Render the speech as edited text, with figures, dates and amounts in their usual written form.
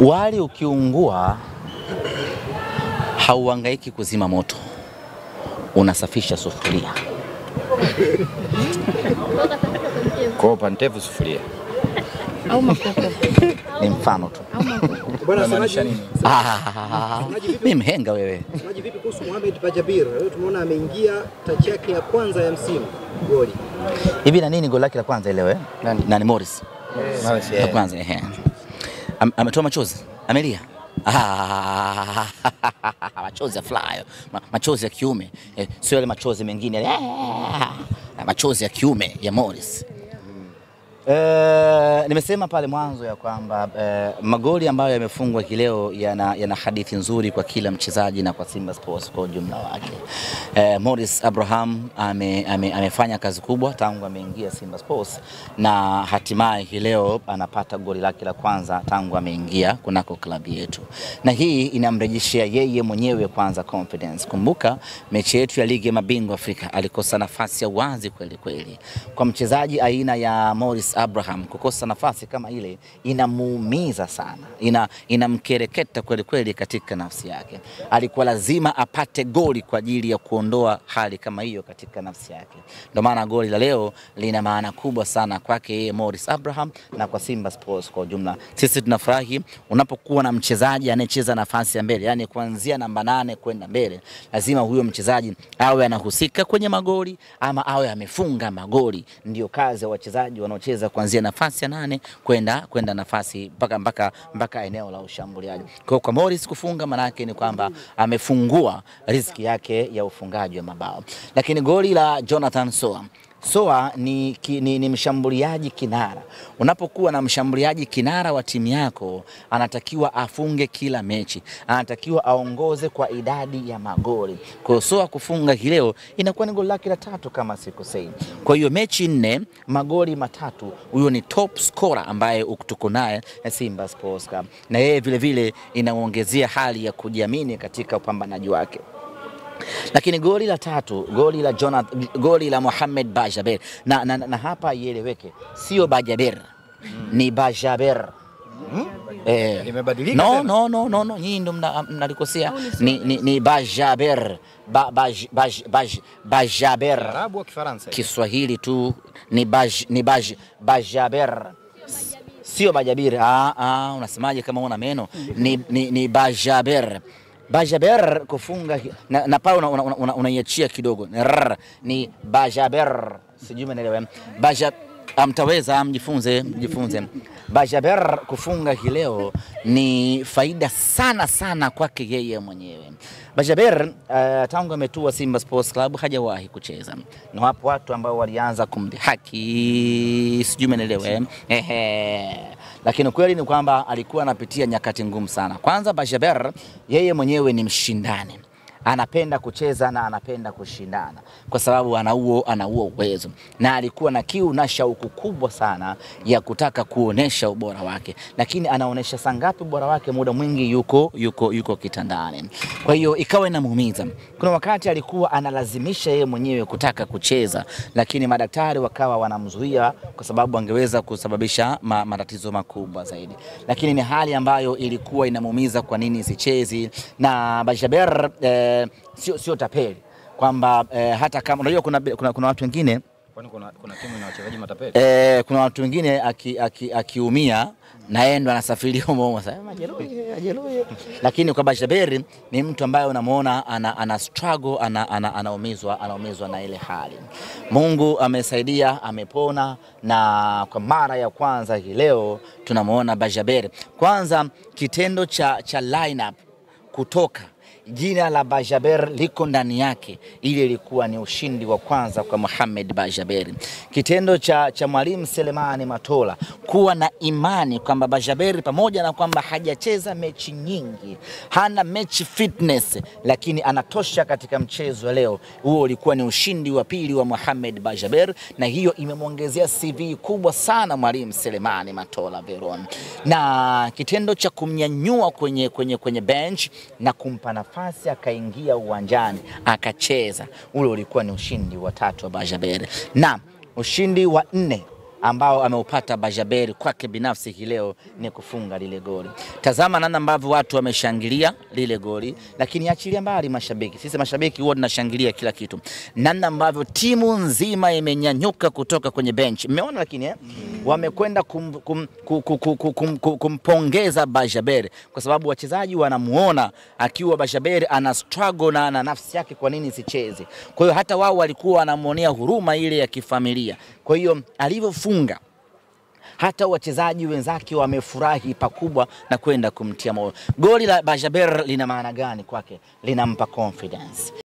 Wali ukiungua hauhangaiki kuzima moto, unasafisha sufuria. Kwa pantevu sufuria au makoko ni mfano tu. Bwana Semaji nini? Mimi mhenga wewe. Semaji vipi kuhusu Mohamed Bajabir? Leo tumeona ameingia touch yake ya kwanza ya msimu goli. Hivi na nini goli lake la kwanza ile Nani Morris? Morris La kwanza ametoa machozi, amelia. Machozi ya fly, machozi ya kiume, sio yale machozi mengine, machozi ya kiume ya Morris. Nimesema pale mwanzo ya kwamba magoli ambayo yamefungwa kileo yana hadithi nzuri kwa kila mchezaji na kwa Simba Sports kwa ujumla wake. Morris Abraham amefanya kazi kubwa tangu ameingia Simba Sports, na hatimaye kileo anapata goli lake la kwanza tangu ameingia kunako klabu yetu, na hii inamrejeshea yeye mwenyewe kwanza confidence. Kumbuka mechi yetu ya ligi ya mabingwa Afrika alikosa nafasi ya wazi kweli kweli. Kwa mchezaji aina ya Morris Abraham kukosa nafasi kama ile inamuumiza sana, inamkereketa kweli kweli katika nafsi yake. Alikuwa lazima apate goli kwa ajili ya kuondoa hali kama hiyo katika nafsi yake. Ndio maana goli la leo lina maana kubwa sana kwake yeye Morris Abraham na kwa Simba Sports kwa ujumla. Sisi tunafurahi unapokuwa na mchezaji anayecheza nafasi ya mbele, yani kuanzia namba 8 kwenda mbele, lazima huyo mchezaji awe anahusika kwenye magoli ama awe amefunga magoli. Ndio kazi ya wachezaji wanaocheza kuanzia nafasi ya 8 kwenda nafasi mpaka eneo la ushambuliaji. Kwa Morris kufunga maana yake ni kwamba amefungua riziki yake ya ufungaji wa mabao. Lakini goli la Jonathan Soa ni mshambuliaji kinara. Unapokuwa na mshambuliaji kinara wa timu yako, anatakiwa afunge kila mechi, anatakiwa aongoze kwa idadi ya magoli. Kwa hiyo Soa kufunga leo inakuwa ni goli lake la 3 kama sikosei. Kwa hiyo mechi 4 magoli 3, huyo ni top scorer ambaye tuko naye Simba Sports Club, na yeye vile vile inaongezea hali ya kujiamini katika upambanaji wake. Lakini goli la 3, goli la Mohamed Bajabir, na hapa ieleweke, sio Bajabir, ni Bajabir. Imebadilika No, nyinyi ndo mnalikosea. Ni Bajabir. Bajabir. Arabu au Kifaransa? Kiswahili tu ni Bajabir. Sio Bajabir. Unasemaje kama una meno? Ni Bajabir. Bajabir kufunga na pale unaiachia kidogo. Ni Bajabir. Sijui umeelewa. Mtaweza mjifunze. Bajabir kufunga leo ni faida sana kwake yeye mwenyewe. Bajabir tangu ametua Simba Sports Club hajawahi kucheza. Na wapo watu ambao walianza kumdhihaki, sijui umeelewa. Lakini kweli ni kwamba alikuwa anapitia nyakati ngumu sana. Kwanza Bajabir yeye mwenyewe ni mshindani. Anapenda kucheza na anapenda kushindana kwa sababu ana huo uwezo, na alikuwa na kiu na shauku kubwa sana ya kutaka kuonesha ubora wake. Lakini anaonesha sangapi ubora wake? Muda mwingi yuko kitandani. Kwa hiyo ikawa inamuumiza. Kuna wakati alikuwa analazimisha yeye mwenyewe kutaka kucheza, lakini madaktari wakawa wanamzuia kwa sababu angeweza kusababisha matatizo makubwa zaidi. Lakini ni hali ambayo ilikuwa inamuumiza. Kwa nini sichezi? Na Bajabir sio tapeli kwamba hata kama unajua kuna watu wengine, kwani kuna timu ina wachezaji matapeli, kuna watu wengine akiumia na yeye ndo anasafiri humo sasa majeruhi. Lakini kwa Bajabir ni mtu ambaye unamuona ana struggle, anaumizwa na ile hali. Mungu amesaidia, amepona, na kwa mara ya kwanza leo tunamuona Bajabir. Kwanza kitendo cha lineup kutoka jina la Bajabir liko ndani yake, ile ilikuwa ni ushindi wa kwanza kwa Mohamed Bajabir. Kitendo cha Mwalimu Selemani Matola kuwa na imani kwamba Bajabir pamoja na kwamba hajacheza mechi nyingi, hana mechi fitness, lakini anatosha katika mchezo leo, huo ulikuwa ni ushindi wa pili wa Mohamed Bajabir, na hiyo imemwongezea CV kubwa sana Mwalimu Selemani Matola Veron. Na kitendo cha kumnyanyua kwenye bench na kumpa nafasi akaingia uwanjani akacheza, ule ulikuwa ni ushindi wa 3 wa Bajabir. Na ushindi wa 4 ambao ameupata Bajaber kwake binafsi leo ni kufunga lile goli. Tazama namna ambavyo watu wameshangilia lile goli, lakini achilia mbali mashabiki. Sisi mashabiki huwa tunashangilia kila kitu. Namna ambavyo timu nzima imenyanyuka kutoka kwenye bench. Mmeona lakini wamekwenda kumpongeza Bajaber kwa sababu wachezaji wanamuona akiwa Bajaber ana struggle na nafsi yake, kwa nini sicheze. Kwa hiyo hata wao walikuwa wanamuonea huruma ile ya kifamilia. Kwa hiyo alivyofunga hata wachezaji wenzake wamefurahi pakubwa na kwenda kumtia moyo. Goli la Bajaber lina maana gani kwake? Linampa confidence.